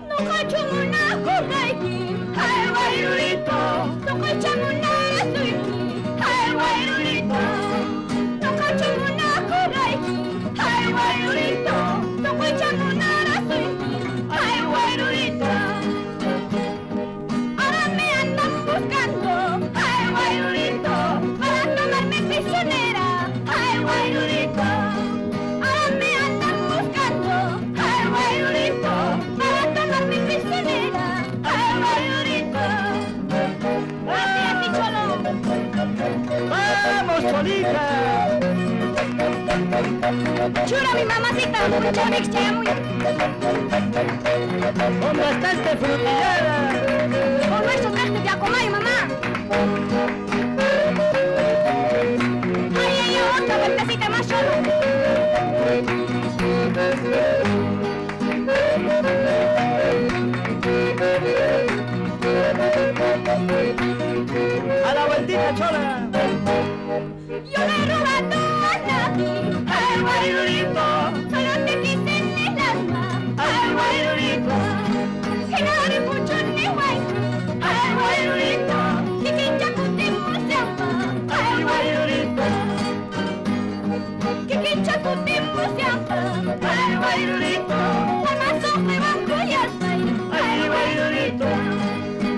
No cacho una correiki, ay guairulito. No cacho una suiki, ay guairulito. No cacho una correiki, ay guairulito. No cacho una suiki, ay guairulito. Ahora me andan buscando, ay guairulito, para tomarme prisionera, ay guairulito. Ahora me andan buscando, ay guairulito, para tomarme prisionera, ay guairulito. Gracias, mi cholo. ¡Vamos, Cholita! Chura, mi mamacita, mucha mixta, muy. Con bastante frutillada. Con nuestros cartes de Acomay, mamá. Ay, ay, otra vueltecita más solo. A la vueltita, Chola. Yo le he robado a nadie, ay guairulito, solo te quise en el alma, ay guairulito. Que no haré mucho ni guay, ay guairulito, que quincha cutimos de alma, ay guairulito. Que quincha cutimos de alma, ay guairulito. Alma sobre banco y hasta ahí, ay guairulito.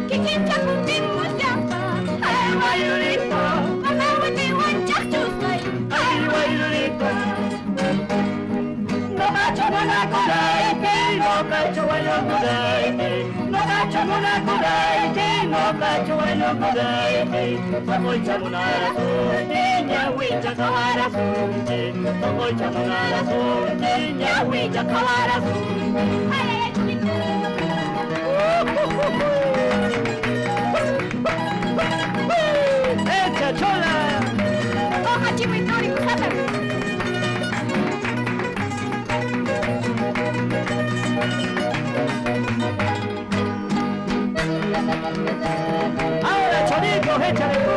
Que quincha cutimos de alma, ay guairulito. Alma huete guanchas chusay, ay guairulito. No cacho una coraite, no cacho bueno coraite. No cacho una coraite, no cacho bueno coraite. Soy chamunara sunti, ñahuicha kawara sunti. Soy chamunara sunti, ñahuicha kawara sunti. Ay, ay, ay, chulito. ¡Echa, Chola! Oja, chivo y tori, cusátame. Ahora, Cholitos, échale tú.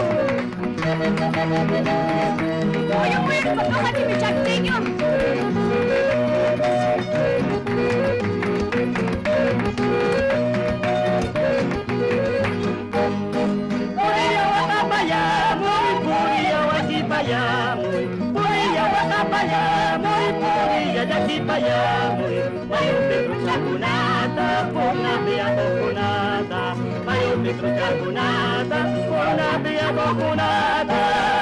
Oye, bueno, oja, chivo y chacteño. Purilla guacapaya, muy purilla guaquipaya, muy purilla guacapaya, muy purilla yaquipaya, muy mayupe trucha cunata, puna pia cunata, mayupe trucha cunata, puna pia cunata.